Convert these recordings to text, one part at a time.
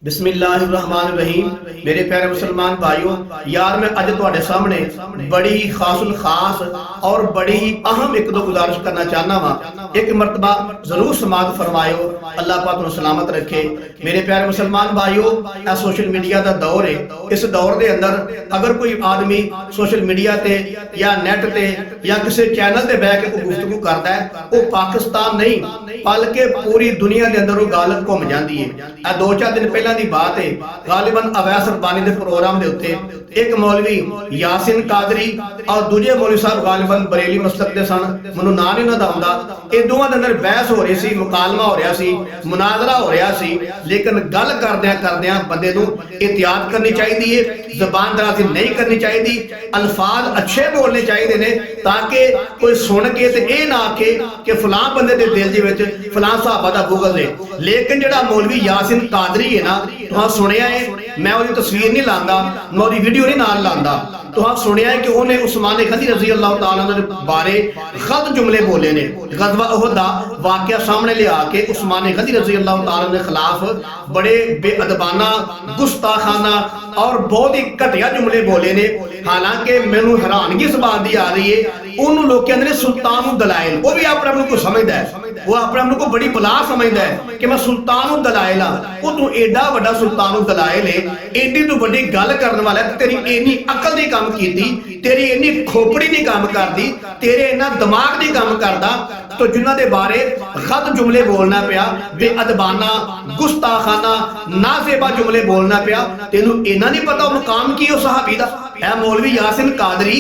बिस्मिल्लाहिर्रहमानिर्रहीम। मेरे प्यारे मुसलमान भाइयों, यार मैं अज तुहाडे सामने बड़ी ही खासुल खास और बड़ी ही अहम एक दो गुजारिश करना चाहना वा। एक मरतबा जरूर समात फरमायो, अल्लाह पाक तुहानू सलामत रखे। मेरे प्यारे मुसलमान भाइयों, यह सोशल मीडिया का दौर है। इस दौर के अंदर अगर कोई आदमी सोशल मीडिया ते या नेट ते या किसी चैनल ते बैठ के गुफ्तगू करता है, वो पाकिस्तान नहीं बल्कि पूरी दुनिया के अंदर वो गल घूम जाती है। दो चार दिन पहले की बात है, गालिबन अवैस रब्बानी के प्रोग्राम के उत्ते एक मौलवी यासिन कादरी और दूजे मौलवी साहब गालिबन बरेली मसलक के सन, मैनूं नाम नहीं उन्हां दा आउंदा। ये दोवां दे अंदर बहस हो रही सी, मुकालमा हो रहा सी, मुनाजरा हो रहा सी। लेकिन गल करदियां करदियां बंदे नूं एहतियात करनी चाहिए, ज़बान दराज़ी नहीं करनी चाहिए, अल्फाज अच्छे बोलने चाहिए ने ताकि कोई सुन के ते ये ना आखे कि फलां बंदे दे दिल दे विच फलां सहाबा दा बुग़्ज़ है। लेकिन जिहड़ा मौलवी यासिन कादरी है ना, तुहां सुनिया है, मैं उसकी तस्वीर नहीं लांदा, मैं उसकी वीडियो नहीं नाल लांदा। तुहां सुनिया है कि उन्हें उस्मान गनी रज़ी अल्लाह तआला अन्हु दे बारे गलत जुमले बोले ने। गज़वा उहद दा वाक़या सामने लिया के उस्मान गनी रज़ी अल्लाह तआला के खिलाफ बड़े बेअदबाना, गुस्ताखाना और बहुत ही घटिया जुमले बोले ने। हालांकि मैनू हैरानगी इस बात की आ रही है, उन्होंने लोग कहते हैं सुल्तान दलाइल, वो भी अपने आप को समझदा है, वो अपने आप को बड़ी बला समझदा है कि मैं सुल्तान दलाइल हाँ। वो तू एडा वड्डा सुल्तान दलाइल है, एडी तू वड्डी गल करने वाला है, तेरी इन्नी अकल नहीं काम कीती, तेरी इन्नी खोपड़ी नहीं काम करती, तेरे इन्ना दिमाग नहीं काम करता, तो जिन्हां दे बारे गलत जुमले बोलना पिया, बेअदबाना, गुस्ताखाना, नाज़ेबा जुमले बोलना पिया। तेनू इन्ना नहीं पता मुकाम की उस सहाबी दा। ऐ मौलवी यासिन कादरी,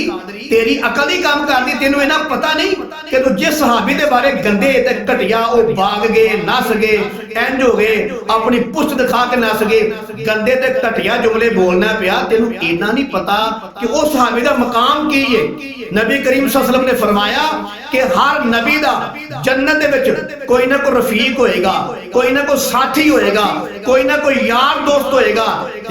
तेरी अकल ही काम करती, तेनू इन्ना पता नहीं कि तू जिस सहाबी दे बारे गंदे ते घटिया ओ भाग गए, नस गए, इंज हो गए, अपनी पुष्ट दिखा के नस गए, गंदे ते घटिया जुमले बोलना पिया। तेनू इन्ना नहीं पता कि उस सहाबी दा मकाम की है। नबी करीम सल्लल्लाहु अलैहि वसल्लम ने फरमाया कि हर नबी दा जन्नत दे विच कोई ना कोई रफीक होएगा, कोई ना कोई साथी होएगा, कोई ना कोई यार दोस्त होएगा।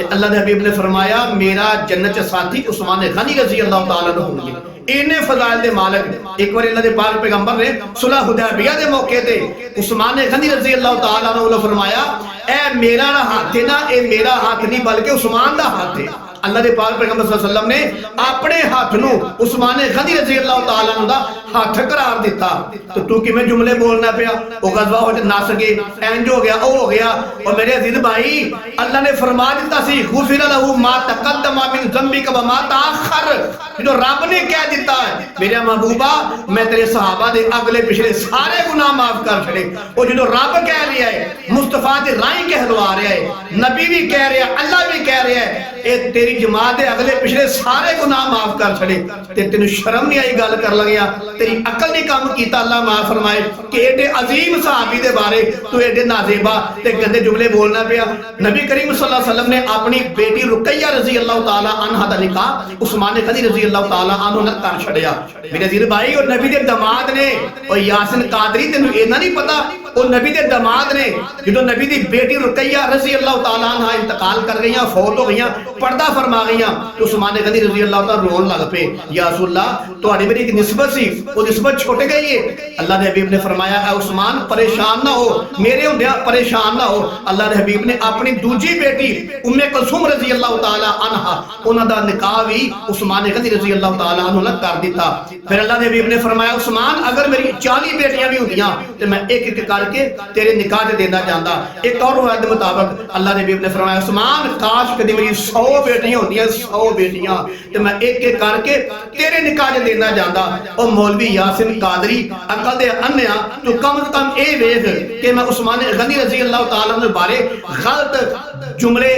अल्लाह के हबीब ने फरमाया मेरा जन्नत साथी उस्मान गनी रज़ी अल्लाह तआला अन्हु होंगे। इन्ने फज़ाइल दे मालिक एक बार अल्लाह दे पाक पैगंबर ने सुलह हुदैबिया दे मौके ते उस्मान गनी रज़ी अल्लाह तआला अन्हु ने फरमाया ए मेरा हाथ है ना, ए मेरा हाथ नहीं बल्कि उस्मान दा हाथ है। अल्लाह दे पाक पैगंबर सल्लल्लाहु अलैहि वसल्लम ने अपने हाथ नूं उस्मान गनी रज़ी अल्लाह तआला अन्हु दा हाथ करार दिता। तो तू किवें जुमले बोलना पिया, वो गज़वा हो नस गए, इंज हो गया, ओ हो गया। और मेरे अजीज भाई, अल्लाह ने फरमा दिता सी गुफ़िर लहू मा तक़द्दम मिन ज़ंबिक व मा तअख़्ख़र। जो रब ने कह दिता है मेरे महबूबा मैं तेरे सहाबा दे अगले पिछले सारे गुनाह माफ कर छड़े। और जो रब कह रहा है, मुस्तफा दे राही कहलवा रहा है, नबी भी कह रहा है, अल्लाह भी कह रहा है, ए तेरी जमात दे अगले पिछले सारे गुनाह माफ कर छड़े। ते तेनू शर्म नहीं आई गल कर लगिया, तेरी अकल नहीं काम कीता। अल्लाह माफ फरमाए कि एडे अजीम सहाबी दे बारे तू एडे नाज़ेबा ते गंदे जुमले बोलना पिया। नबी करीम सल्लल्लाहु अलैहि वसल्लम ने अपनी बेटी रुकैया रज़ी अल्लाह तआला अन्हा दा निकाह उस्मान गनी रज़ी अल्लाह तआला अन्हु ने कर छड़िया। मेरे अजीज भाई, और नबी दे दामाद ने और यासिन कादरी, तेनू इन्ना नहीं पता और नबी दे दामाद ने जो नबी दी बेटी रुकैया रज़ी अल्लाह तआला अन्हा इंतकाल कर गईयां, फौत हो गईयां, पर्दा फरमा गईयां, तो उस्मान गनी रज़ी अल्लाह तआला रोन लग पे, या रसूल अल्लाह तुहाडी मेरी एक निस्बत सी, वो निस्बत छुट गई है। अल्लाह के हबीब ने फरमाया ऐ उस्मान परेशान ना हो, मेरे हुंदिया परेशान ना हो। अल्लाह के हबीब ने अपनी दूजी बेटी उम्मे कुलसूम रज़ी अल्लाह तआला अन्हा उन्हां दा निकाह भी उस्मान गनी रज़ी अल्लाह तआला अन्हु ने कर दिता। फिर अल्लाह के हबीब ने फरमाया उस्मान अगर मेरी 40 बेटियां भी होंदियां ते मैं एक एक करके तेरे निकाह ते देना चाहता। एक और रिवायत के मुताबिक अल्लाह के हबीब ने फरमाया उस्मान काश कदी मेरी 100 बेटियां होंदियां, 100 बेटियां, ते मैं एक एक करके तेरे निकाह ते देना चाहता। और मौलवी यासिन कादरी अकल दे अन्या, तू कम से कम ये वेख कि मैं उस्मान गनी रज़ी अल्लाह तआला अन्हु बारे गलत जुमले,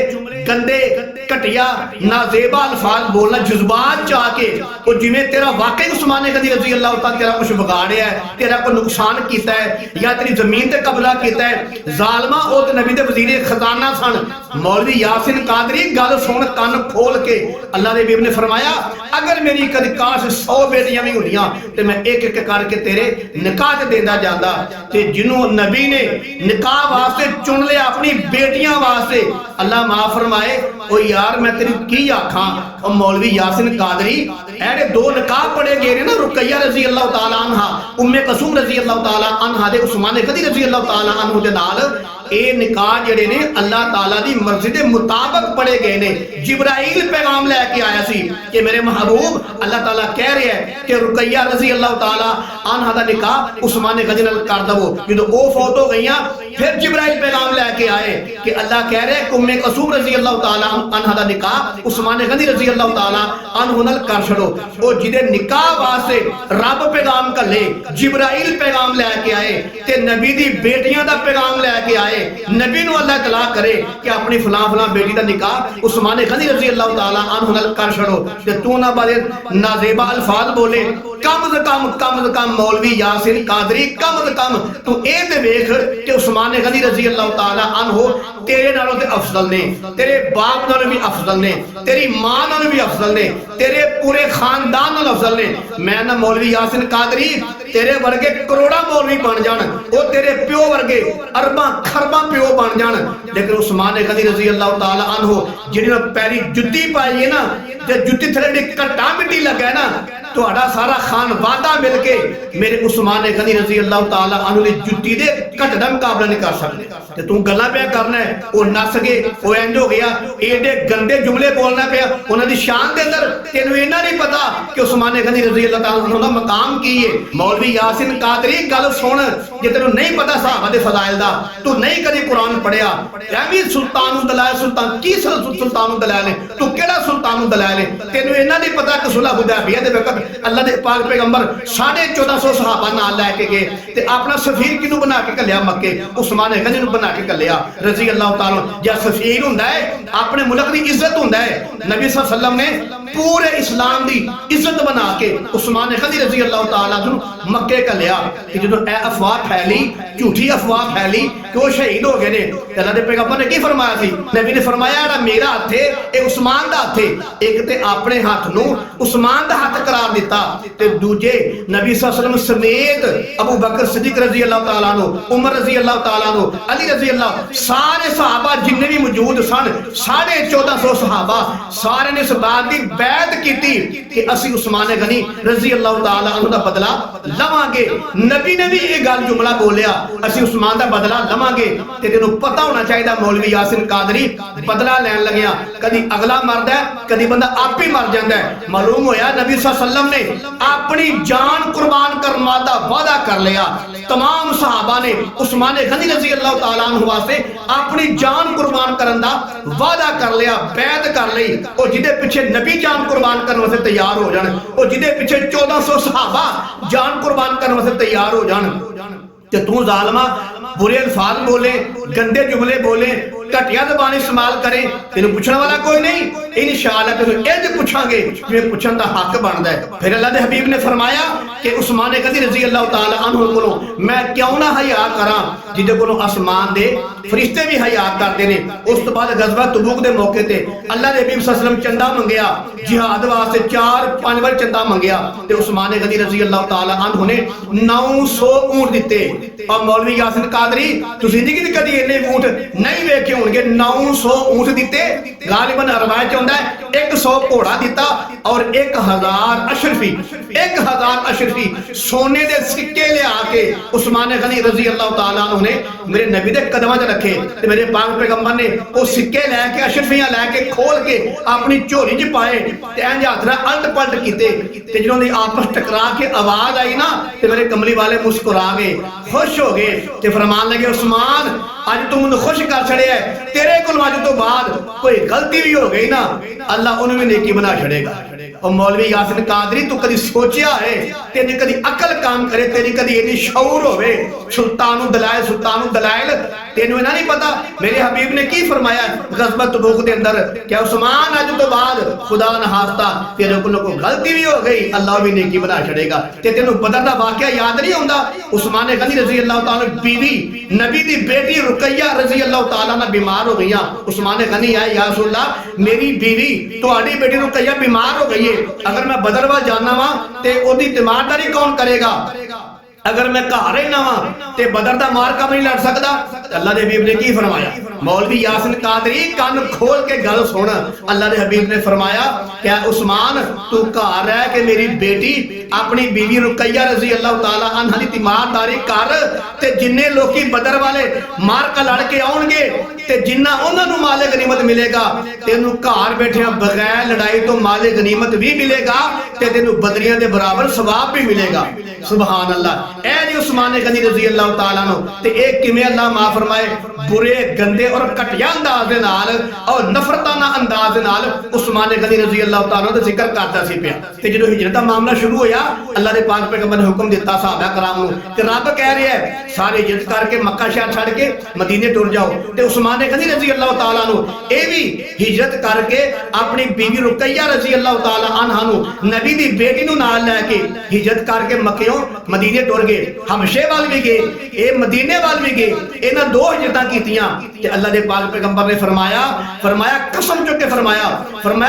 गंदे घटिया नाज़ेबा अल्फाज बोलना जज्बात चाह के, और जिवें तेरा वाकई उस्मान गनी रज़ी अल्लाह तआला तेरा कुछ बिगाड़िया है, तेरा कोई नुकसान किया है या तेरी जमीन ते कब्जा किया है, जालमा ओ ते नबी दे वज़ीर खजाना सन। मौलवी यासिन कादरी गल सुन कान खोल के। अल्लाह के हबीब ने फरमाया अगर मेरी कदी काश 100 बेटियां भी होंदियां ते मैं एक एक करके तेरे निकाह ते देना चाहता। ते जिन्हों नबी ने निकाह वास्ते चुन लिया अपनी बेटियां वास्ते, अल्लाह माफ फरमाए ओ यार मैं तेरी की आखा। और मौलवी यासिन कादरी ऐडे 2 निकाह पढ़े गए ने ना, रुकैया रज़ी अल्लाह तआला अन्हा, उम्मे कुलसूम रज़ी अल्लाह तआला अन्हा दे उस्मान गनी रज़ी अल्लाह तआला अन्हु दे नाल ये निकाह जेडे ने अल्लाह ताला दी मर्जी दे मुताबिक पढ़े गए ने। जिब्राइल पैगाम लेके आया सी कि मेरे महबूब अल्लाह ताला कह रहा है कि रुकैया रजी अल्लाह ताला अन्हा दा निकाह उस्मान गनी नाल कर दवो। जो वो फौत हो गईयां फिर जिब्राइल पैगाम लेके आए कि अल्लाह कह रहे उम्मे कसूम रजी अल्लाह ताला अन्हा दा निकाह उस्मान गनी रजी अल्लाह ताला अन्हु नाल कर छड़ो। ओ जिदे निकाह वास्ते रब पैगाम घल्ले, जिब्राइल पैगाम लेके आए ते नबी दी बेटियां दा पैगाम लेके आए। नबी नु अल्लाह तला करे कि अपनी फलां फलां बेटी दा निकाह उस्मान गनी रजी अल्लाह ताला अन्हु नाल कर छड़ो ते तू ना बारे नाजेबा अल्फाज बोले। कम से कम मौलवी यासिन कादरी कम से कम तू ए ते वेख कि उस्मान गनी रजी अल्लाह ताला अन्हु तेरे नालों ते अफजल ने, तेरे बाप नालों भी अफजल ने, तेरी मां नालों भी अफजल ने, तेरे पूरे खानदान नाल अफजल ने। मैं ना मौलवी यासिन कादरी तेरे वर्गे करोड़ा मौलवी बन जान, वो तेरे प्यो वर्गे अरबां खरबां प्यो बन जान, लेकिन उस्मान गनी रजी अल्लाह ताला अन्हु जिहड़ी पैरी जुत्ती पाई है ना ते जुत्ती थले घट्टा मिट्टी लगा ना तुहाडा सारा खान वादा मिलके मेरे उस्मान गनी रजी अल्लाह ताला अन्हु दी जुत्ती दे घट दा मुकाबला नहीं कर सकते। ते तू गल्लां पे करना है वो नस गए वो इंज हो गया एडे गंदे जुमले बोलना पे उन्हां दी शान दे अंदर तेनू इन्ना नहीं पता कि उस्मान गनी रजी अल्लाह ताला अन्हु दा मकाम की है। मौलवी यासिन कादरी गल सुन, जे तेनू नहीं पता सहाबा दे फजाइल दा, तू नहीं कदी कुरान पढ़िया, एवी सुल्तान दलाल सुल्तान की सुल्तान दलाल है, तू केड़ा सुल्तान दलाल है, तेनू इन्ना नहीं पता कि सुलह हुदैबिया दे वक्त अल्लाह दे पाक पैगंबर 1450 सहाबा नाल लेके गए ते अपना सफीर किनू बना के घल्लिया मक्के उस्मान गनी नू बना के घल्लिया रजी अल्लाह ताला। या सफीर हुंदा है अपने मुल्क दी इज्जत हुंदा है। नबी सल्लल्लाहु अलैहि वसल्लम ने पूरे इस्लाम दी इज्जत बना के उस्मान गनी रजी अल्लाह ताला नू मक्के घल्लिया कि जदों ए अफवाह फैली, झूठी अफवाह फैली कि वो शहीद हो गए ने, अल्लाह दे पैगंबर ने की फरमाया सी? नबी ने फरमाया जेड़ा मेरा हथ है ये उस्मान दा हथ है, एक ते अपने हाथ नू उस्मान दा हाथ करार दिता ते दूजे नबी सल्लल्लाहु अलैहि वसल्लम समेत अबू बकर सिद्दीक रजी अल्लाह ताला नो, उमर रजी अल्लाह ताला नो, अली रजी अल्लाह सारे सहाबा जिन्ने भी मौजूद सन 1450 सहाबा सारे ने इस बात की बैत की कि असी उस्मान गनी रजी अल्लाह ताला अन्हु दा बदला लवांगे। नबी ने भी ये गल जुमला बोलिया असी उस्मान दा बदला लवांगे। ते तेनू पता होना चाहिए मौलवी यासिन कादरी बदला लैन लग्या कदी अगला मरदा है कदी बंदा आप ही मर जाता है। मालूम होया नबी सल्लल्लाहु अलैहि वसल्लम ने अपनी जान कुर्बान करने का वादा कर लिया। तमाम सहाबा ने उस्मान गनी रजी अल्लाह ताला अन्हु वास्ते अपनी जान कुर्बान करने का वादा कर लिया, बैत कर ली। और जिदे पीछे नबी जान कुर्बान करने वास्ते तैयार हो जान, और जिदे पीछे 1400 सहाबा जान कुर्बान करने वास्ते तैयार हो जान, ते तू जालमा बुरे अल्फाज बोले, गंदे जुमले बोले, घटिया ज़बान इस्तेमाल करे, तेनू पूछने वाला कोई नहीं। इंशाअल्लाह तेनू इंज पूछांगे जिवें पूछण दा हक बनदा है। फिर अल्लाह दे हबीब ने फरमाया कि उस्मान गनी रजी अल्लाह ताला अन्हु कोलों मैं क्यों ना हया करां जिहदे कोलों आसमान दे फरिश्ते भी हया करदे ने। उस तो बाद गज़वा तबूक दे मौके ते अल्लाह दे हबीब सल्लल्लाहु अलैहि वसल्लम चंदा मंगया, जिहाद वास्ते 4-5 बार चंदा मंगया ते उस्मान गनी रजी अल्लाह ताला अन्हु ने 900 ऊंट दिते। और मौलवी यासिन कादरी तुसीं जिंदगी कदी इन्ने ऊंट नहीं वेखे होंगे, 900 ऊंट दिते। गालिबन रवायत होंदा है 100 घोड़ा दिता और 1000 अशरफी 1000 अशरफी सोने दे सिक्के लिया के उस्मान गनी रजी अल्लाह ताला अन्हु ने मेरे नबी दे कदमां च रखे ते मेरे पाक पैगंबर ने वो सिक्के लैके अशरफियां लैके खोल के अपनी झोली च पाए ते इंज हत्थ नाल अलट पलट कीते ते जदों दी आपस टकरा के आवाज आई ना ते मेरे कमली वाले मुस्कुरा गए, खुश हो गए ते फरमान लगे उस्मान अज तू मैनू खुश कर छड़िया है, तेरे कोल अज तो बाद कोई गलती भी हो गई ना अल्लाह उन्हें भी नेकी बना छड़ेगा। और मौलवी यासिन कादरी तू कदी सोचिया है तेरी कदी अकल काम करे, तेरी कदी इतनी शऊर होवे? सुल्तानुल दलाइल तेनू इना नहीं पता मेरे हबीब ने की फरमाया गज़वा तबूक दे अंदर क्या उस्मान अज तो बाद खुदा न हास्ता तेरे कोल कोई गलती भी हो गई अल्लाह भी नेकी बना छड़ेगा। ते तेनू बदर दा वाकया याद नहीं आउंदा? उस्मान गनी रजी अल्लाह ताला बीवी नबी दी बेटी रुकैया रजी अल्लाह ताला ना बीमार हो गई। उस्मान गनी आए या रसूल अल्लाह मेरी बीवी तुहाडी बेटी रुकैया बीमार हो गई है, अगर मैं बदर वाल जाना वा ते ओदी तीमारदारी कौन करेगा? अगर मैं घर रहना वा ते बदर दा मारका भी नहीं लड़ सकदा। अल्लाह दे हबीब ने की फरमाया, मौलवी यासिन कादरी कान खोल के गल सुन। अल्लाह दे हबीब ने फरमाया, क्या उस्मान तू घर रह के मेरी बेटी अपनी बीवी रुकैया रजी अल्लाह तआला अन्हा दी तीमारदारी कर, ते जिन्ने लोकी बदर वाले मारका लड़ के आउणगे ते जिन्ना उन्हां नूं माले गनीमत मिलेगा, तेनू घर बैठिया बगैर लड़ाई तो माले गनीमत भी मिलेगा ते तेनू बदरियां दे बराबर सवाब भी मिलेगा। सुभान अल्लाह। ऐ जी उस्मान गनी रजी अल्लाह तआला नो ते एक किवें अल्लाह माफ फरमाए बुरे गंदे और घटिया अंदाज दे नाल और नफरताना अंदाज दे नाल उस्मान गनी रजी अल्लाह तआला दा जिक्र करदा सी पिया। ते जदों हिजरत दा मामला शुरू होया, अल्लाह दे पाक पैगंबर ने हुक्म दिता सहाबा कराम नूं कि रब कह रहा है सारे हिजरत करके मक्का शहर छड़ के मदीने टुर जाओ। ते उस्मान गनी रजी अल्लाह तआला नो ए भी हिजरत करके अपनी बीवी रुकैया रजी अल्लाह तआला अन्हा नूं नबी दी बेटी नूं नाल लेके हिजरत करके मक्कियों मदीने टुर गए, हबशे वाल भी गए, ए मदीने वाल भी गए। इन्हां दो हिजरतां कीतियां ते अल्लाह दे पाक पैगंबर ने फरमाया कसम चुक के फरमाया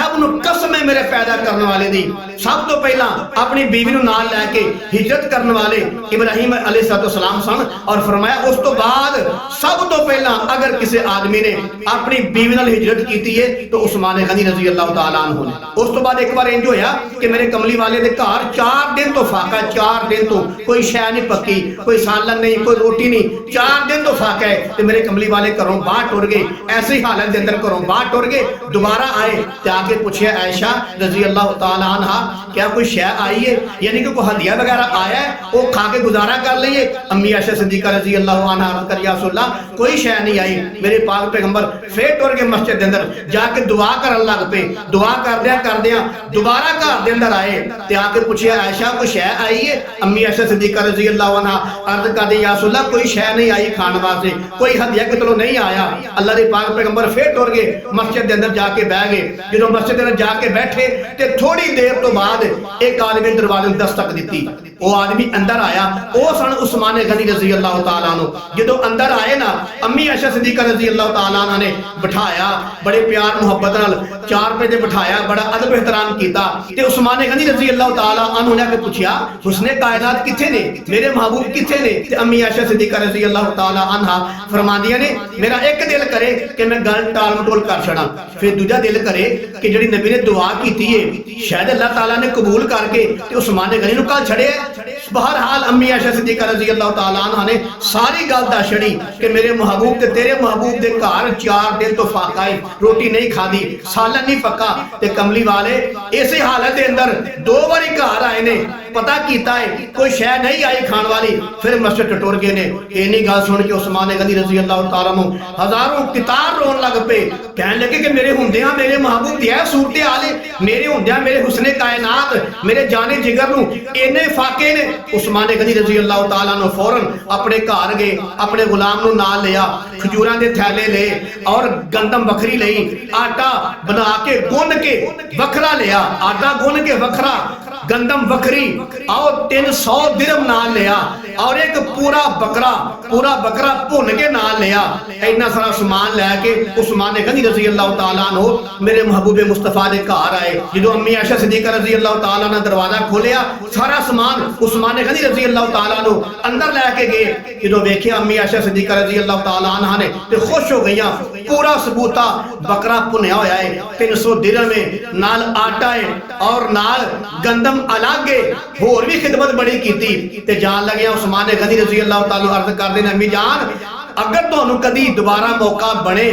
उन्होंने कसम है मेरे पैदा करने वाले दी, सब तो पहला अपनी बीवी नूं नाल लेके हिजरत करने वाले इब्राहिम अलैहिस्सलाम सन। और फरमाया उस तो बाद सब तो पहला अगर किसी आदमी ने अपनी बीवी नाल हिजरत की है तो उस्मान गनी रजी अल्लाह तआला अन्हु ने। उस तो बाद एक बार इंज होया कि मेरे कमली वाले दे घर 4 दिन तो फाका, 4 दिन तो कोई शै नहीं पक्की, कोई सालन नहीं, कोई रोटी नहीं, 4 दिन तो फाका है। ते मेरे कमली वाले घरों बाहर टुर गए, ऐसी हालत के अंदर घरों बाहर टुर गए। दोबारा आए ते आके पूछे आयशा रजी अल्लाह तआला अन्हा क्या कोई शै आई है, यानी कि कोई हदिया वगैरह आया है, वो खा के गुजारा कर लईए। अम्मी आयशा सिद्दीका रजी अल्लाह अन्हा अर्ज कर या रसूलल्लाह कोई शै नहीं आई। मेरे पाक पैगंबर फिर टुर के मस्जिद के अंदर जाके दुआ करन लग पे। दुआ करदियां दोबारा घर के अंदर आए ते आके पूछे आयशा कोई शै आई है। अम्मी आयशा सिद्दीका रजी अल्लाह अन्हा अर्ज कर दी या रसूलल्लाह कोई शै नहीं आई खाने वास्ते, कोई हदिया कितों नहीं आया। अल्लाह के पाक पैगंबर फिर टुर गए, मस्जिद के अंदर जाके बह गए। जो मस्जिद के अंदर जाके बैठे ते थोड़ी देर तो बाद एक आदमी दरवाजे में दस्तक दी। वो आदमी अंदर आया, वो सन उस्मान गनी रजी अल्लाह तआला अन्हु। जो अंदर आए ना, अम्मी आयशा सिद्दीका रजी अल्लाह तआला अन्हा ने बिठाया, बड़े प्यार मुहब्बत नाल 4 रुपए ते बिठाया, बड़ा अदब एहतराम कीता। ते उस्मान गनी रजी अल्लाह तआला अन्हु ने पूछया हुस्ने कायनात किथे ने, मेरे महबूब किथे ने? ते अम्मी आयशा सिद्दीका रजी अल्लाह तआला अन्हा फरमांदियां ने मेरा एक दिल करे कि मैं गल टाल मटोल कर छड़ा, फिर दूजा दिल करे कि जिहड़ी नबी ने दुआ कीती है शायद अल्लाह ताला ने कबूल करके ते उस्मान गनी नूं कल छड़े। बहरहाल अम्मी आयशा सिद्दीका रजी अल्लाह तआला अन्हा ने सारी गल दस छड़ी कि मेरे महबूब ते तेरे महबूब दे घर 4 दिन तो फाका है, रोटी नहीं खादी, सालन नहीं पक्का। ते कमली वाले इसी हालत के अंदर 2 बारी घर आए ने, पता कीता है कोई शै नहीं आई खान वाली, फिर मस्जिद टुर गए ने। इन्नी गल सुन के उस्मान गनी रजी अल्लाह तआला नूं हजारों कितार रोन लग पे, कहने लगे कि मेरे हुंदियां मेरे महबूब दी ऐ सूरत हाल है, मेरे हुंदियां मेरे हुस्ने कायनात मेरे जाने जिगर नूं इन्ने फाके ने। उस्मान गनी रजी अल्लाह तआला नूं फौरन अपने घर गए, अपने गुलाम नूं नाल लिया, खजूरां दे थैले ले और गंदम बखरी लई, आटा बना के गुन के वखरा लिया, आटा गुन के वखरा, गंदम बकरी और 300 दिरहम नाल लिया और एक पूरा बकरा भुन के नाल लिया। इतना सारा सामान लैके उस्मान गनी रजी अल्लाह तआला अन्हु मेरे महबूबे मुस्तफा दे घर आए। जो अम्मी आयशा सिद्दीका रजी अल्लाह तआला ने दरवाजा खोलिया, सारा सामान उस्मान गनी रजी अल्लाह तआला अन्हु अंदर लैके गए। जो वेख्या अम्मी आयशा सिद्दीका रजी अल्लाह तआला अन्हा ने ते खुश हो गईयां, पूरा सबूता बकरा भुनिया होया है, 300 दिरहम है, नाल आटा है और नाल गंदम अलग है, होर भी खिदमत बड़ी कीती। ते जान लगिया उस्मान गनी रजी अल्लाह तआला अर्ज करदे ने अम्मी जान अगर तुहानू कदी दोबारा मौका बने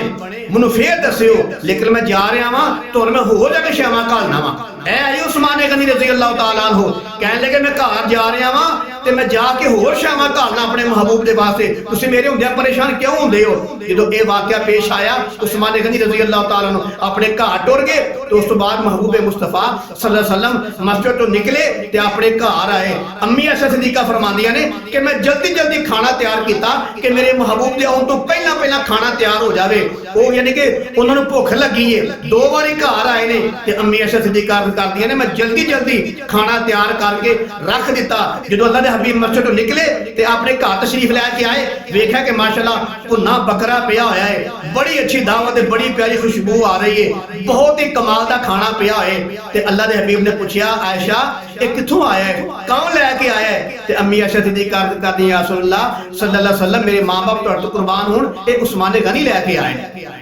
मैनू फिर दस्सिओ, लेकिन मैं जा रहा वां तुहानू मैं होर जगह शैवां घालना वां। ऐ आई उस्मान गनी रजी अल्लाह तआला अन्हु कहने लगे मैं घर जा रहा वां ते मैं जाके होर शैवां घालना अपने महबूब दे वास्ते, तुसीं मेरे हुंदियां परेशान क्यों हुंदे हो? जो ये वाकया पेश आया उस्मान गनी रजी अल्लाह तआला अन्हु अपने घर टुर गए। तो उस तो बाद महबूबे मुस्तफा सल्लल्लाहु अलैहि वसल्लम मस्जिद तो निकले ते अपने घर आए। अम्मी आयशा सिद्दीका फरमांदियां ने कि मैं जल्दी खाना तैयार किया कि मेरे महबूब दे आउण तो पहला खाना तैयार हो जाए। वो यानी कि उन्होंने भुख लगी है, 2 बारी घर आए ने ते अम्मी आयशा सिद्दीका करदियां ने मैं जल्दी खाना तैयार करके रख दिता। जो अल्लाह दे हबीब मस्जिद तो निकले ते अपने घर तशरीफ लैके आए, वेख्या कि माशाअल्लाह भुन्ना बकरा पिया होया है, बड़ी अच्छी दावत है, बड़ी प्यारी खुशबू आ रही है, बहुत ही कमाल दा खाना पिया है। ते अल्लाह दे हबीब ने पूछा, आयशा ये कित्थों आया है, कौन लैके आया है? ते अम्मी आयशा सिद्दीक़ करदी या रसूलल्लाह सल्लल्लाहु अलैहि वसल्लम मेरे मां बाप तुहाडे तो कुर्बान होण, ये उस्मान गनी लैके आए।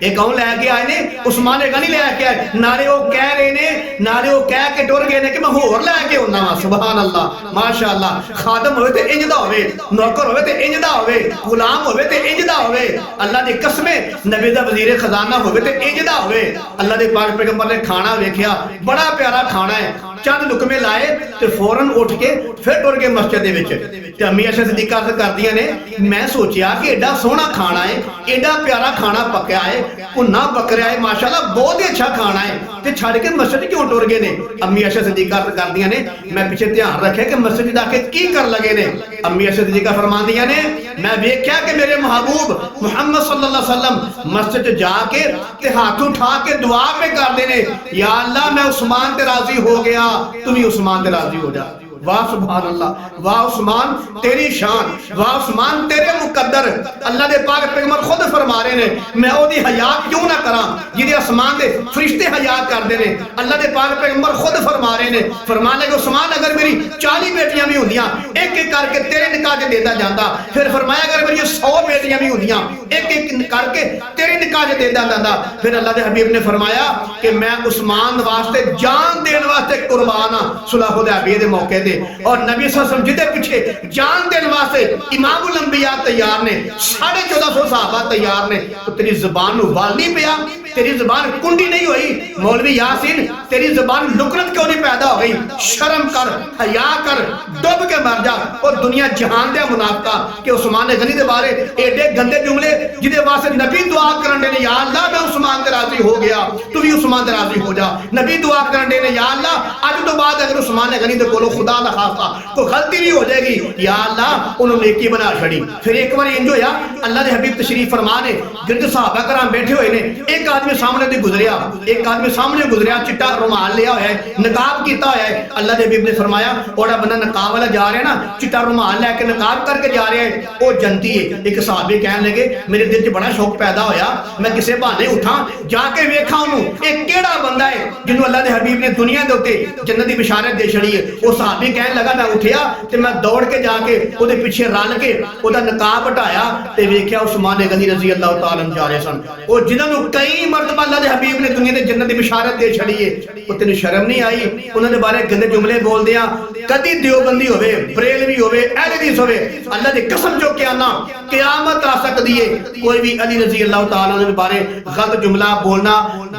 ये कौन लैके आए ने? उस्मान गनी लैके आए। नाले वो कह रहे ने, नाले वो कह के टुर गए ने कि मैं होर लैके आउंदा वां। सुभान अल्लाह, माशाअल्लाह। खादम होवे ते इंज दा होवे, नौकर होवे ते इंज दा होवे, गुलाम होवे ते इंज दा होवे। अल्लाह दी कसम नबी दा वजीर खजाना होवे ते इंज दा होवे। अल्लाह दे पाक पैगंबर ने खाना वेख्या, बड़ा प्यारा खाना है, चंद लुकमे लाए ते फौरन उठ के फिर टुर गए मस्जिद दे विच। ते अम्मी आयशा सिद्दीक़ करदियां ने, मैं सोचिया कि एडा सोहना खाना है, एडा प्यारा खाना पक्या है, भुन्ना बकरा है, माशाअल्लाह बहुत ही अच्छा खाना है, ते छड़ के मस्जिद क्यों टुर गए ने? अम्मी आयशा सिद्दीक़ करदियां ने, मैं पीछे ध्यान रखे कि मस्जिद जाके की कर लगे ने। अम्मी आयशा सिद्दीक़ फरमांदियां ने, मैं वेख्या कि मेरे महबूब मुहम्मद सल्लल्लाहु अलैहि वसल्लम मस्जिद जाके ते हाथ उठा के दुआ पे करदे ने, या अल्लाह मैं उस्मान ते राजी हो गया, तू भी उस्मान ते राजी हो जा। वाह सुभान अल्लाह, वाह उस्मान तेरी शान, वाह उस्मान तेरे मुकद्दर। अल्लाह दे पाक पैगंबर खुद फरमा रहे ने, मैं ओदी हया क्यों ना करा जिहदे आसमान दे फरिश्ते हया करदे ने। अल्लाह दे पाक पैगंबर खुद फरमा रहे ने, फरमान लगे उस्मान अगर मेरी 40 बेटियां भी होंदियां एक एक करके तेरे निकाह ते देता जांदा। फिर फरमाया अगर मेरी 100 बेटियां भी होंदियां एक एक करके तेरे निकाह ते देता जांदा। फिर अल्लाह दे हबीब ने फरमाया कि मैं उस्मान वास्ते जान देने वास्ते कुर्बान हां सुलह हुदैबिया दे मौके ते। और नबी सल्लल्लाहु अलैहि वसल्लम जिदे पीछे जान देने वास्ते इमामुल अंबिया तैयार ने, 1450 सहाबा तैयार ने, तो तेरी जुबान नु वाल नहीं पिया, तेरी जुबान कुंडी नहीं हुई? मौलवी यासीन तेरी जुबान लुकरत क्यों नहीं पैदा हो गई? शर्म कर, हया कर, डुब के मर जा। और दुनिया जहान दे मुनाफिका कि उस्मान गनी दे बारे एडे गंदे जुमले जिदे वास्ते नबी दुआ करन दे ने, या अल्लाह मैं उस्मान ते राजी हो गया, तू भी उस्मान ते राजी हो जा। नबी दुआ करन दे ने, या अल्लाह अज तो बाद अगर उस्मान गनी दे कोलों खुदा दा खासा कोई गलती भी हो जाएगी, या अल्लाह उन्होंने नेकी बना छड़ी। फिर एक बार इंज होया, अल्लाह दे हबीब तशरीफ फरमा ने, गिरद सहाबा कराम बैठे हुए ने, एक आदमी सामने दी गुजरिया, एक आदमी सामने गुजरिया, चिट्टा रुमाल लिया होया है, नकाब कीता होया है। अल्लाह दे हबीब ने फरमाया ओड़ा बंदा नकाब वाला जा रहा है ना, चिट्टा रुमाल लेके नकाब करके जा रहा है, वो जनती है। एक सहाबी कहने लगे मेरे दिल च बड़ा शौक पैदा होया, मैं किसी बहाने उठा जाके वेखा उन्होंने एक केड़ा बंदा है जिन्होंने अल्लाह दे हबीब ने दुनिया दे उत्ते जन्नत दी बिशारत दे छड़ी है। वो सहाबी कहने लगा मैं उठिया ते मैं दौड़ के जाके ओदे पीछे रल के ओदा नकाब हटाया ते वेख्या उस्मान गनी रजी अल्लाह तआला अन्हु जा रहे सन। वो जिन्होंने कई मरतबा अल्लाह दे हबीब ने दुनिया दे जन्नत दी बिशारत दे छड़ी है, वो तेन शर्म नहीं आई उन्होंने बारे गंदे जुमले बोल दिया? कदी देवबंदी होवे, बरेलवी होवे, अहले हदीस होवे, अल्लाह दी कसम जो कहना क़यामत आ सकदी है कोई भी अली रजी अल्लाह तआला अन्हु बारे गलत जुमला बोलना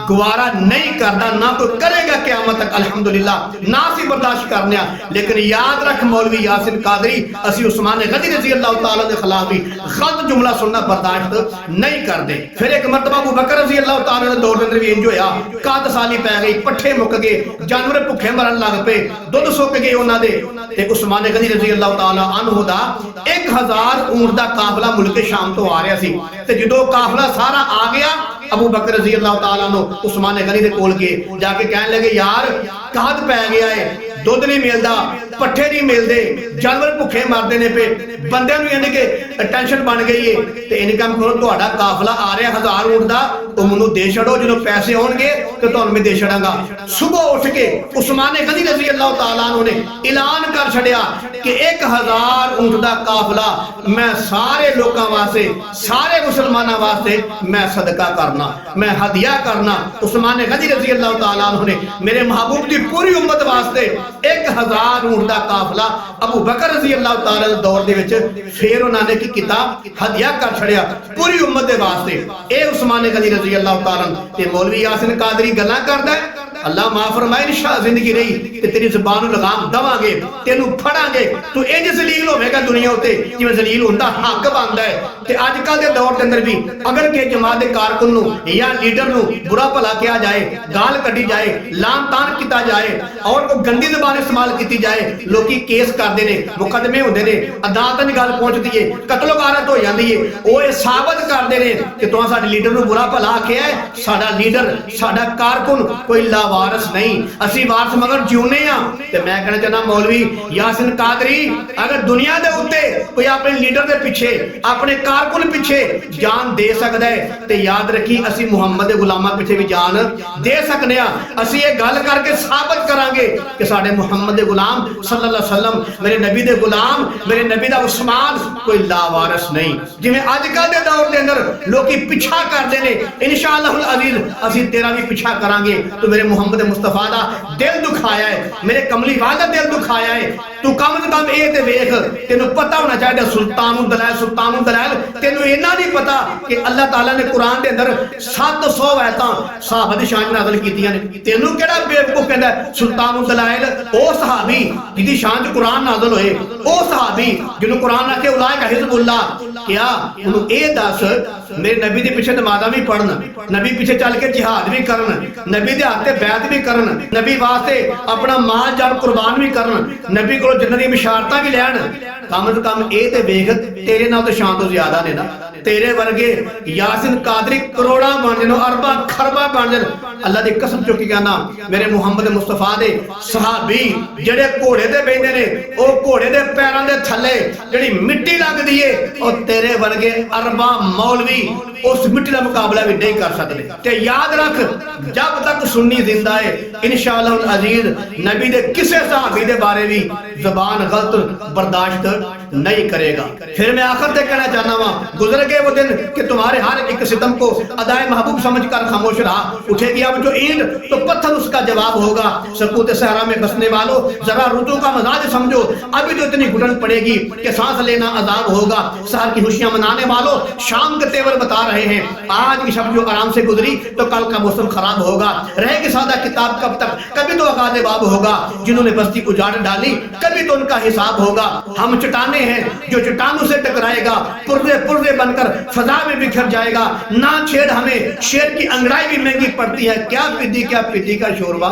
गवारा नहीं करता, ना तो करेगा क़यामत तक अल्हम्दुलिल्लाह, ना सी बर्दाश्त करने। लेकिन याद रख मौलवी यासिन कादरी असी उस्मान गनी रजी अल्लाह तआला के खिलाफ भी गलत जुमला सुनना बर्दाश्त नहीं करते। फिर एक मरतबा अबू बकर रजी अल्लाह तआला दे दौर अंदर भी इंज होया, काद साली पै गई, पट्ठे मुक गए, जानवर भुखे मरन लग पे, दुध सुक गए उन्हां दे ते उस्मान गनी रजी अल्लाह तआला अन्हु दा 1000 ऊंट दा काफला मुल्क शाम तो आ रहा सी ते जदों काफला सारा आ गया अबू बकर रजी अल्लाह तआला नु उस्मान गनी दे कोल गए, जाके कहने लगे यार काद पै गया है, दुध नहीं मिलता, पट्ठे नहीं मिलते, जानवर भुखे मरते ने पे, बंदे यानी कि टेंशन बन गई है, तो इन काम करो तुहाडा काफला आ रहा 1000 ऊंट का, तो मैनू दे छड़ो, जो पैसे आउणगे तो तुहानू मैं दे छड़ांगा। सुबह उठ के उस्मान गनी रजी अल्लाह तआला अन्हु ने ऐलान कर छड़िया कि 1000 ऊंट का काफला मैं सारे लोगों वास्ते, सारे मुसलमानों वास्ते मैं सदका करना, मैं हदिया करना। उस्मान गनी रजी अल्लाह तआला अन्हु ने मेरे महबूब की पूरी उम्मत वास्ते 1000 ऊंट का काफला अबू बकर रजी अल्लाह तआला दे दौर दे विच फिर उन्होंने की किया हदिया कर छड़िया पूरी उम्मत दे वास्ते। ए उस्मान गनी रजी अल्लाह तआला ते मौलवी यासिन कादरी गल्लां करदा है, अल्लाह माफ फरमाए इंशाअल्लाह जिंदगी रही ते तेरी जुबान नु लगाम दवांगे, तेनू फड़ांगे, तू इंज जलील होवेगा दुनिया उत्ते जिवें जलील हुंदा हक बनदा है। ते अजकल दे दौर दे अंदर भी अगर के जमात दे कारकुन नु या लीडर नु बुरा भला किया जाए, गाल कड्डी जाए, लान तान किया जाए और कोई गंदी ज़बान इस्तेमाल की जाए, लोकी केस करते हैं, मुकदमे होंदे ने, अदालत तक गल पहुंचती है, कतलो गारत हो जाती है, वो ये साबित करते हैं कि तुहां साडे लीडर नूं बुरा भला आखिया है, साडा लीडर साडा कारकुन कोई लावा वारस नहीं, असी वारस मगर जिउने आ। ते मैं कहना चाहना मौलवी यासिन कादरी अगर दुनिया दे उत्ते कोई अपने लीडर दे पिछे अपने कारकुन पिछे जान दे सकदा है ते याद रखी असी मुहम्मद दे गुलामां पिछे भी जान दे सकने आ। असी ये गल करके साबित करांगे कि साडे मुहम्मद दे गुलाम सल्लल्लाहु अलैहि वसल्लम मेरे नबी दे गुलाम मेरे नबी दा उस्मान कोई लावारस नहीं। जिवें अजकल दे दौर दे अंदर लोकी पिछा करदे ने, इंशाअल्लाहुल अजीज असी तेरा भी पिछा करांगे। तो मेरे मुहम्मद मुस्तफा दा दिल दुखाया है, मेरे कमली वाले दा दिल दुखाया है। तू कम से कम ये ते वेख, तेनू पता होना चाहिए सुल्तानुल दलाइल तेनू इन्ना नहीं पता कि अल्लाह ताला ने कुरान दे अंदर 700 आयतां सहाबा दी शान नाज़िल कीतियां ने। तेनू केड़ा बेवकूफ कहंदा सुल्तानुल दलाइल? ओ सहाबी जिदी शान च कुरान नाज़िल होए, ओ सहाबी जिन्हों कुरान आखे उलाइका हिज़्बुल्लाह। क्या उन्हों ए दस मेरे नबी दे पिछे नमाज़ां भी पढ़न, नबी पिछे चल के जिहाद भी करन, नबी दे हाथ ते बैत भी करन, नबी वास्ते अपना माल जान कुर्बान भी करन, नबी को जन्नत दी बिशारतां भी लैन। कम से कम ए ते वेख तेरे नाल तो शान तो ज्यादा ने ना। तेरे वर्गे यासिन कादरी करोड़ा बन जान, अरबा खरबा बन जान। अल्लाह दी कसम चुकी कहना मेरे मुहम्मद मुस्तफा दे सहाबी जेड़े घोड़े ते बैठे ने ओ घोड़े दे पैरां दे थल्ले जेड़ी मिट्टी लगदी है और तेरे वर्गे अरबा मौलवी उस मिट्टी का मुकाबला भी नहीं कर सकते। ते याद रख जब तक सुन्नी जिंदा है इंशाअल्लाह अजीज नबी दे किसी सहाबी दे बारे भी जबान गलत बर्दाश्त नहीं करेगा। फिर मैं आखिर तक कहना चाहना वा गुजर गए वो दिन कि तुम्हारे हर एक सितम को अदाए महबूब समझकर खामोश रहा। उठेगी अब जो ईंट तो पत्थर उसका जवाब होगा। सकूत सहरा में बसने वालों जरा रुतु का मजाज समझो, अभी तो इतनी घुटन पड़ेगी कि सांस लेना अजाब होगा। शहर की खुशियां मनाने वालों शाम के तेवर बता रहे हैं, आज की शब जो आराम से गुजरी तो कल का मौसम खराब होगा। रहेगी सादा किताब कब तक, कभी तो आगाज़ बाब होगा। जिन्होंने बस्ती उजाड़ डाली कभी तो उनका हिसाब होगा। हम चट्टाने हैं जो चट्टानों से टकराएगा, पुर्जे पुर्जे बनकर फजा में बिखर जाएगा। ना छेड़ हमें शेर की अंगड़ाई भी महंगी पड़ती है, क्या पिद्दी का शोरबा।